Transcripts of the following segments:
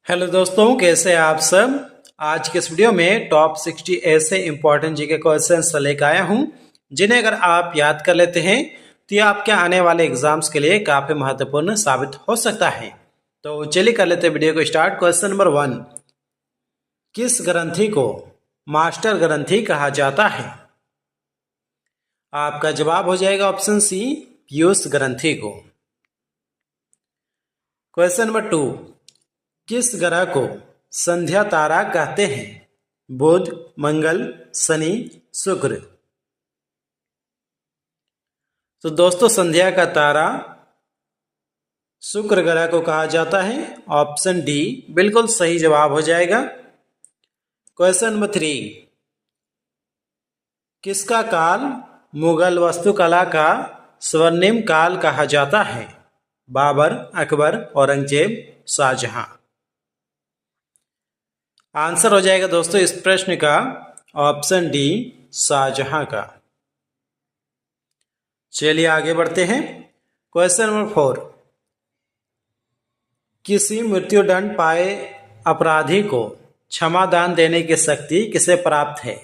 Hello दोस्तों, कैसे हैं आप सब। आज के इस वीडियो में टॉप 60 ऐसे इंपॉर्टेंट जीके क्वेश्चंस लेकर आया हूं जिन्हें अगर आप याद कर लेते हैं तो ये आपके आने वाले एग्जाम्स के लिए काफी महत्वपूर्ण साबित हो सकता है। तो चलिए कर लेते हैं वीडियो को स्टार्ट। क्वेश्चन नंबर 1, किस ग्रंथि को मास्टर ग्रंथि कहा जाता है? आपका जवाब हो जाएगा ऑप्शन सी, पीयूष ग्रंथि को। क्वेश्चन नंबर 2, किस ग्रह को संध्या तारा कहते हैं? बुध, मंगल, शनि, शुक्र। तो दोस्तों संध्या का तारा शुक्र ग्रह को कहा जाता है। ऑप्शन डी बिल्कुल सही जवाब हो जाएगा। क्वेश्चन नंबर 3, किसका काल मुगल वास्तुकला का स्वर्णिम काल कहा जाता है? बाबर, अकबर, औरंगजेब, शाहजहां। आंसर हो जाएगा दोस्तों इस प्रश्न का ऑप्शन डी, शाहजहां का। चलिए आगे बढ़ते हैं। क्वेश्चन नंबर 4, किसी मृत्युदंड पाए अपराधी को क्षमादान देने की शक्ति किसे प्राप्त है?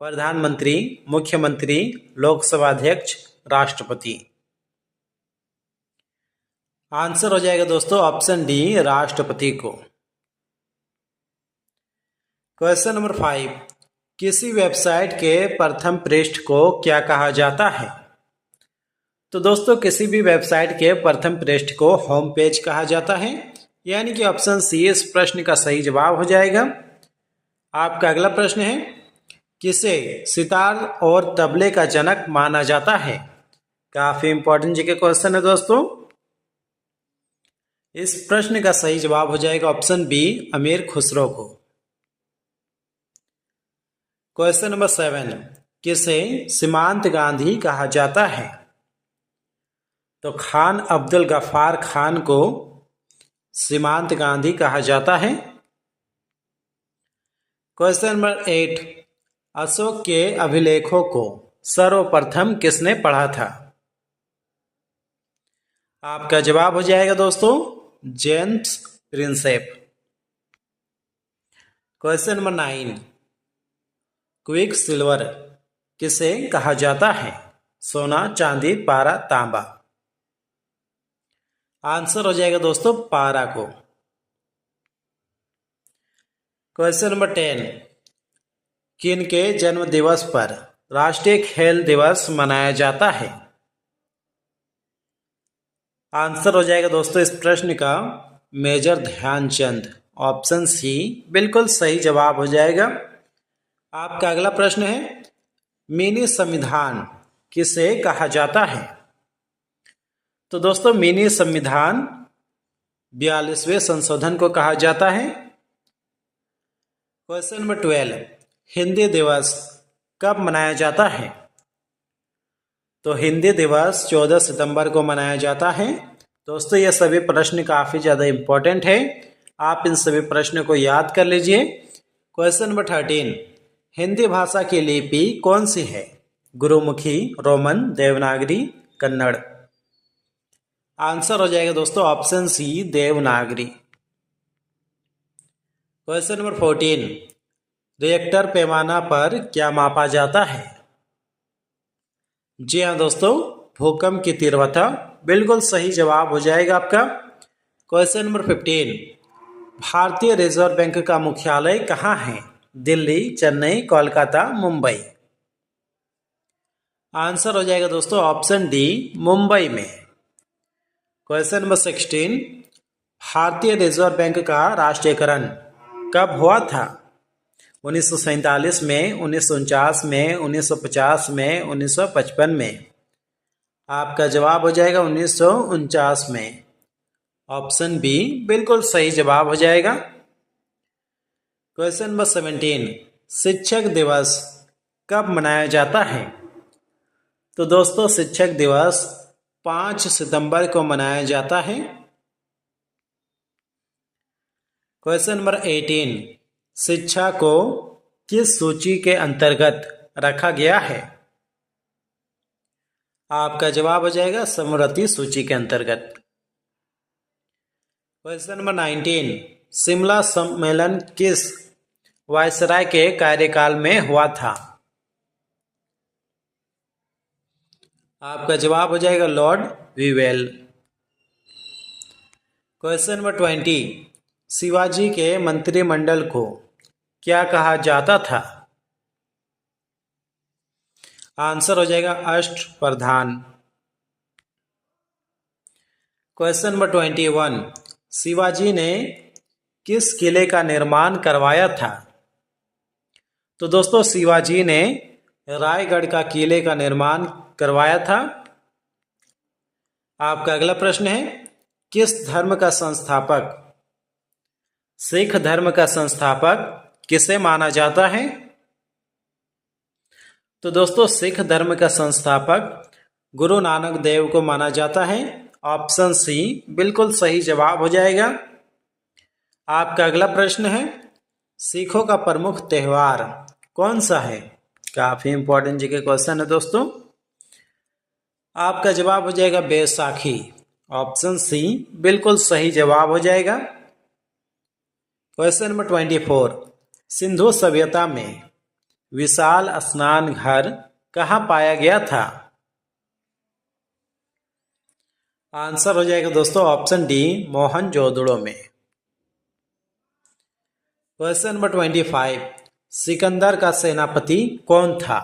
प्रधानमंत्री, मुख्यमंत्री, लोकसभा अध्यक्ष, राष्ट्रपति। आंसर हो जाएगा दोस्तों ऑप्शन डी, राष्ट्रपति को। क्वेश्चन नंबर 5, किसी वेबसाइट के प्रथम पृष्ठ को क्या कहा जाता है? तो दोस्तों किसी भी वेबसाइट के प्रथम पृष्ठ को होम पेज कहा जाता है, यानी कि ऑप्शन सी इस प्रश्न का सही जवाब हो जाएगा। आपका अगला प्रश्न है, किसे सितार और तबले का जनक माना जाता है? काफी इंपॉर्टेंट जीके क्वेश्चन है दोस्तों। इस प्रश्न का सही जवाब हो जाएगा ऑप्शन बी, अमीर खुसरो को। क्वेश्चन नंबर 7, किसे सीमांत गांधी कहा जाता है? तो खान अब्दुल गफ्फार खान को सीमांत गांधी कहा जाता है। क्वेश्चन नंबर 8, अशोक के अभिलेखों को सर्वप्रथम किसने पढ़ा था? आपका जवाब हो जाएगा दोस्तों James Prinsep. Question number 9, quick silver किसे कहा जाता है? सोना, चांदी, पारा, तांबा। आंसर हो जाएगा दोस्तों पारा को। क्वेश्चन नंबर 10, किन के जन्म दिवस पर राष्ट्रीय खेल दिवस मनाया जाता है? आंसर हो जाएगा दोस्तों इस प्रश्न का मेजर ध्यानचंद। ऑप्शन सी बिल्कुल सही जवाब हो जाएगा। आपका अगला प्रश्न है, मिनी संविधान किसे कहा जाता है? तो दोस्तों मिनी संविधान 42वें संशोधन को कहा जाता है। क्वेश्चन नंबर 12, हिंदी दिवस कब मनाया जाता है? तो हिंदी दिवस 14 सितंबर को मनाया जाता है। दोस्तों ये सभी प्रश्न काफी ज्यादा इंपॉर्टेंट है, आप इन सभी प्रश्नों को याद कर लीजिए। क्वेश्चन नंबर 13, हिंदी भाषा की लिपि कौन सी है? गुरुमुखी, रोमन, देवनागरी, कन्नड़। आंसर हो जाएगा दोस्तों option C, Devanagari. Question number 14, Richter पैमाना पर क्या मापा जाता है? जी हाँ दोस्तों, भूकंप की तीव्रता। बिल्कुल सही जवाब हो जाएगा आपका। क्वेश्चन नंबर 15, भारतीय रिजर्व बैंक का मुख्यालय कहाँ है? दिल्ली, चेन्नई, कोलकाता, मुंबई। आंसर हो जाएगा दोस्तों ऑप्शन डी, मुंबई में। क्वेश्चन नंबर 16, भारतीय रिजर्व बैंक का राष्ट्रीयकरण कब हुआ था? 1947 में, 1949 में, 1950 में, 1955 में। आपका जवाब हो जाएगा 1949 में। ऑप्शन बी बिल्कुल सही जवाब हो जाएगा। क्वेश्चन नंबर 17, शिक्षक दिवस कब मनाया जाता है? तो दोस्तों शिक्षक दिवस 5 सितंबर को मनाया जाता है। क्वेश्चन नंबर 18, शिक्षा को किस सूची के अंतर्गत रखा गया है? आपका जवाब हो जाएगा समवर्ती सूची के अंतर्गत। क्वेश्चन नंबर 19, शिमला सम्मेलन किस वायसराय के कार्यकाल में हुआ था? आपका जवाब हो जाएगा Lord Vivel. Question number 20, Shivaji के मंत्रिमंडल को क्या कहा जाता था? आंसर हो जाएगा अष्टप्रधान। क्वेश्चन नंबर 21, शिवाजी ने किस किले का निर्माण करवाया था? तो दोस्तों शिवाजी ने रायगढ़ का किले का निर्माण करवाया था। आपका अगला प्रश्न है, किस धर्म का संस्थापक, सिख धर्म का संस्थापक किसे माना जाता है? तो दोस्तों सिख धर्म का संस्थापक गुरु नानक देव को माना जाता है। ऑप्शन सी बिल्कुल सही जवाब हो जाएगा। आपका अगला प्रश्न है, सिखों का प्रमुख त्योहार कौन सा है? काफी इंपॉर्टेंट जी के क्वेश्चन है दोस्तों। आपका जवाब हो जाएगा बैसाखी। ऑप्शन सी बिल्कुल सही जवाब हो जाएगा। क्वेश्चन नंबर 24, सिंधु सभ्यता में विशाल स्नान घर कहाँ पाया गया था? आंसर हो जाएगा दोस्तों ऑप्शन डी मोहनजोदड़ो में। क्वेश्चन नंबर 25, सिकंदर का सेनापति कौन था?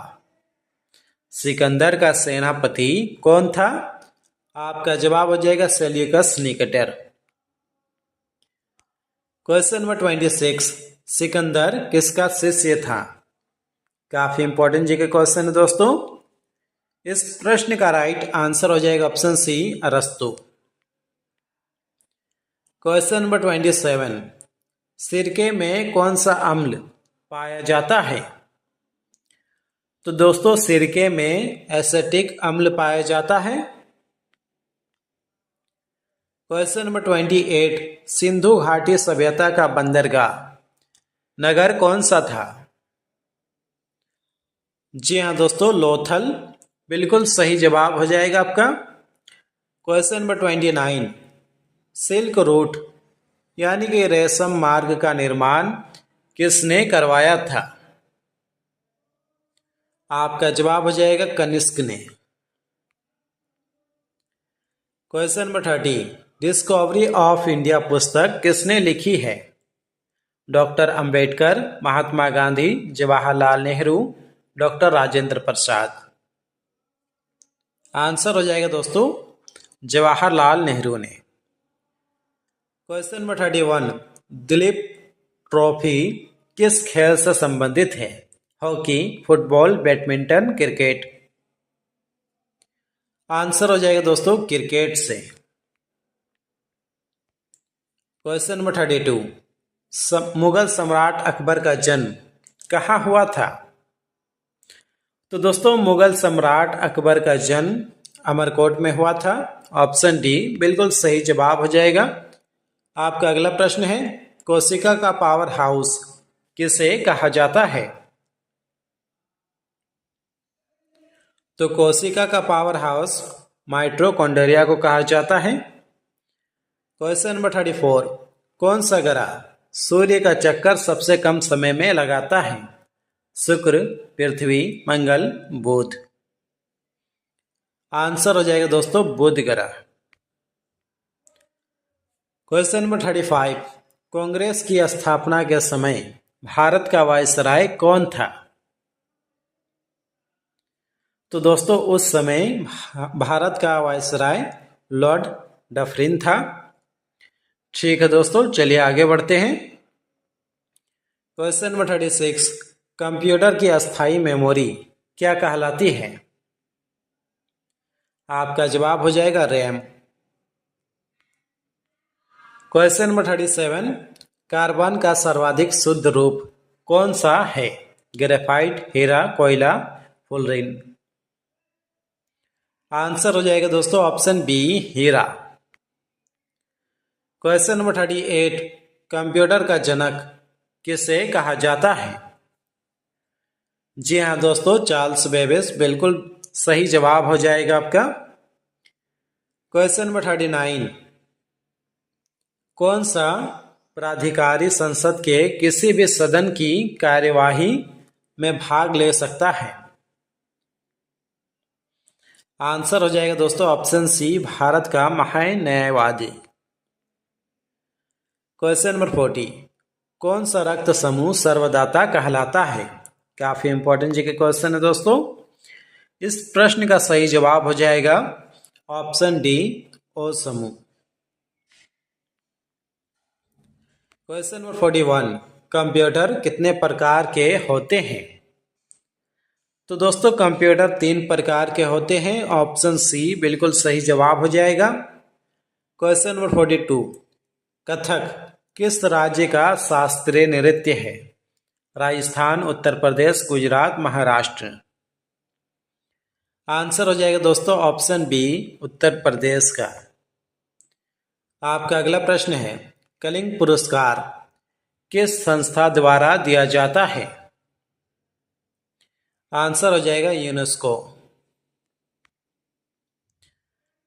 सिकंदर का सेनापति कौन था? आपका जवाब हो जाएगा Seleucus Nicator. Question number 26, Sikandar किसका शिष्य था? काफी इंपॉर्टेंट जी के क्वेश्चन है दोस्तों। इस प्रश्न का राइट आंसर हो जाएगा ऑप्शन सी अरस्तु। क्वेश्चन नंबर 27, सिरके में कौन सा अम्ल पाया जाता है? तो दोस्तों सिरके में एसिटिक अम्ल पाया जाता है। क्वेश्चन नंबर 28, सिंधु घाटी सभ्यता का बंदरगाह नगर कौन सा था? जी हाँ दोस्तों लोथल बिल्कुल सही जवाब हो जाएगा आपका। क्वेश्चन नंबर 29, सिल्क रूट यानी कि रेशम मार्ग का निर्माण किसने करवाया था? आपका जवाब हो जाएगा कनिष्क ने। Question number 30, discovery of India पुस्तक किसने लिखी है? Doctor Ambedkar, Mahatma Gandhi, Jawaharlal Nehru, doctor Rajendra Prasad. Answer हो जाएगा दोस्तों जवाहरलाल नेहरू ने। क्वेश्चन नंबर 31, दिलीप ट्रॉफी किस खेल से संबंधित है? Hockey, football, badminton, cricket. Answer हो जाएगा दोस्तों क्रिकेट से। क्वेश्चन नंबर 32, मुगल सम्राट अकबर का जन्म कहाँ हुआ था? तो दोस्तों मुगल सम्राट अकबर का जन्म अमरकोट में हुआ था। ऑप्शन डी बिल्कुल सही जवाब हो जाएगा। आपका अगला प्रश्न है, कोशिका का पावर हाउस किसे कहा जाता है? तो कोशिका का पावर हाउस माइटोकॉन्ड्रिया को कहा जाता है। क्वेश्चन नंबर 34, कौन सा ग्रह सूर्य का चक्कर सबसे कम समय में लगाता है? शुक्र, पृथ्वी, मंगल, बुध। आंसर हो जाएगा दोस्तों बुध ग्रह। क्वेश्चन नंबर 35, कांग्रेस की स्थापना के समय भारत का वायसराय कौन था? तो दोस्तों उस समय भारत का वायसराय लॉर्ड डफरिन था। ठीक है दोस्तों चलिए आगे बढ़ते हैं। क्वेश्चन नंबर 36, कंप्यूटर की अस्थायी मेमोरी क्या कहलाती है? आपका जवाब हो जाएगा रैम। क्वेश्चन नंबर 37, कार्बन का सर्वाधिक शुद्ध रूप कौन सा है? ग्रेफाइट, हीरा, कोयला, फुलरिन। आंसर हो जाएगा दोस्तों ऑप्शन बी हीरा। क्वेश्चन नंबर 38, कंप्यूटर का जनक किसे कहा जाता है? जी हाँ दोस्तों चार्ल्स बेबेज बिल्कुल सही जवाब हो जाएगा आपका। क्वेश्चन नंबर 39, कौन सा प्राधिकारी संसद के किसी भी सदन की कार्यवाही में भाग ले सकता है? आंसर हो जाएगा दोस्तों ऑप्शन सी, भारत का महान्यायवादी। क्वेश्चन नंबर 40, कौन सा रक्त समूह सर्वदाता कहलाता है? काफी इंपॉर्टेंट जी के क्वेश्चन है दोस्तों। इस प्रश्न का सही जवाब हो जाएगा ऑप्शन डी, ओ समूह। क्वेश्चन नंबर 41, कंप्यूटर कितने प्रकार के होते हैं? तो दोस्तों कंप्यूटर 3 प्रकार के होते हैं, ऑप्शन सी बिल्कुल सही जवाब हो जाएगा। क्वेश्चन नंबर 42, कथक किस राज्य का शास्त्रीय नृत्य है? राजस्थान, उत्तर प्रदेश, गुजरात, महाराष्ट्र। आंसर हो जाएगा दोस्तों ऑप्शन बी, उत्तर प्रदेश का। आपका अगला प्रश्न है, कलिंग पुरस्कार किस संस्था द्वारा दिया जाता है? आंसर हो जाएगा यूनेस्को।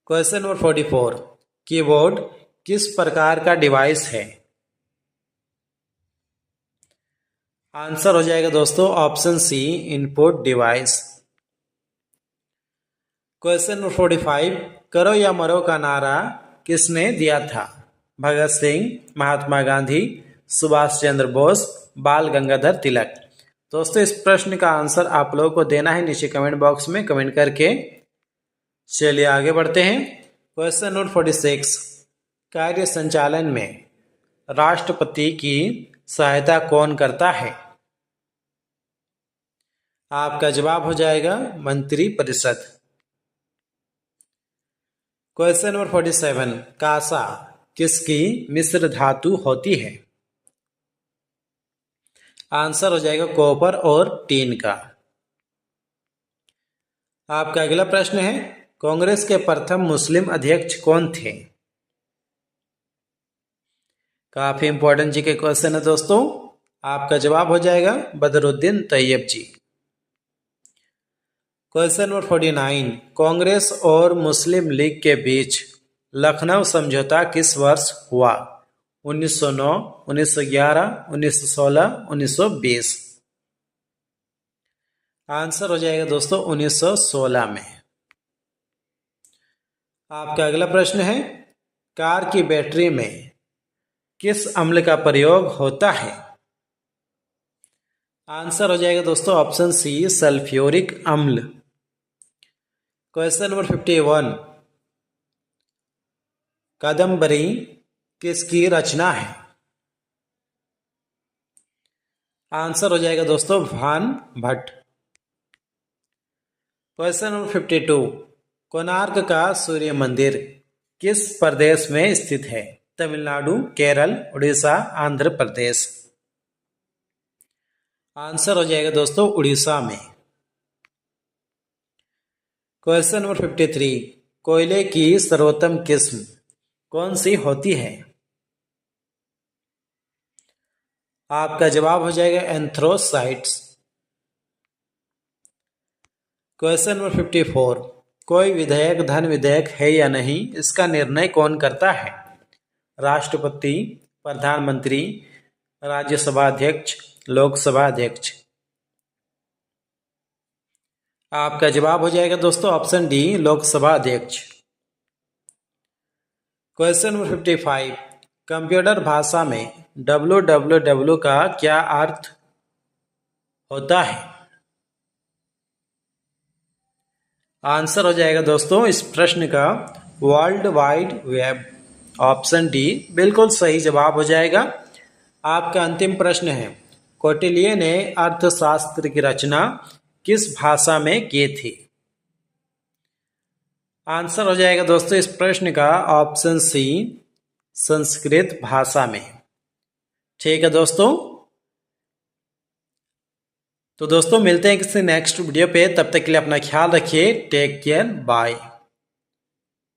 क्वेश्चन नंबर 44, कीबोर्ड किस प्रकार का डिवाइस है? आंसर हो जाएगा दोस्तों option C, input device. Question number 45, करो या मरो का नारा किसने दिया था? भगत सिंह, महात्मा गांधी, सुभाष चंद्र बोस, बाल गंगाधर तिलक। दोस्तों इस प्रश्न का आंसर आप लोगों को देना है नीचे कमेंट बॉक्स में कमेंट करके। चलिए आगे बढ़ते हैं। क्वेश्चन नंबर 46, कार्य संचालन में राष्ट्रपति की सहायता कौन करता है? आपका जवाब हो जाएगा मंत्री परिषद। क्वेश्चन नंबर 47, कांसा किसकी मिश्र धातु होती है? आंसर हो जाएगा कॉपर और टीन का। आपका अगला प्रश्न है, कांग्रेस के प्रथम मुस्लिम अध्यक्ष कौन थे? काफी इंपॉर्टेंट जी के क्वेश्चन है दोस्तों। आपका जवाब हो जाएगा बदरुद्दीन तैयब जी। क्वेश्चन नंबर 49, कांग्रेस और मुस्लिम लीग के बीच लखनऊ समझौता किस वर्ष हुआ? 1909, 1911, 1916, 1920। आंसर हो जाएगा दोस्तों 1916 में। आपका अगला प्रश्न है, कार की बैटरी में किस अम्ल का प्रयोग होता है? आंसर हो जाएगा दोस्तों ऑप्शन सी, सल्फ्यूरिक अम्ल। क्वेश्चन नंबर 51, कादम्बरी किसकी रचना है? आंसर हो जाएगा दोस्तों भान भट्ट। क्वेश्चन नंबर 52, कोणार्क का सूर्य मंदिर किस प्रदेश में स्थित है? तमिलनाडु, केरल, उड़ीसा, आंध्र प्रदेश। आंसर हो जाएगा दोस्तों उड़ीसा में। क्वेश्चन नंबर 53, कोयले की सर्वोत्तम किस्म कौन सी होती है? आपका जवाब हो जाएगा एंथ्रोसाइट्स। क्वेश्चन नंबर 54, कोई विधेयक धन विधेयक है या नहीं, इसका निर्णय कौन करता है? राष्ट्रपति, प्रधानमंत्री, राज्यसभा अध्यक्ष, लोकसभा अध्यक्ष। आपका जवाब हो जाएगा दोस्तों ऑप्शन डी, लोकसभा अध्यक्ष। क्वेश्चन नंबर 55, कंप्यूटर भाषा में www का क्या अर्थ होता है? आंसर हो जाएगा दोस्तों इस प्रश्न का world wide web. Option D बिल्कुल सही जवाब हो जाएगा। आपका अंतिम प्रश्न है, कौटिल्य ने अर्थशास्त्र की रचना किस भाषा में की थी? आंसर हो जाएगा दोस्तों इस प्रश्न का ऑप्शन सी, संस्कृत भाषा में। ठीक है दोस्तों, तो दोस्तों मिलते हैं किसी नेक्स्ट वीडियो पे। तब तक के लिए अपना ख्याल रखिए। Take care, bye.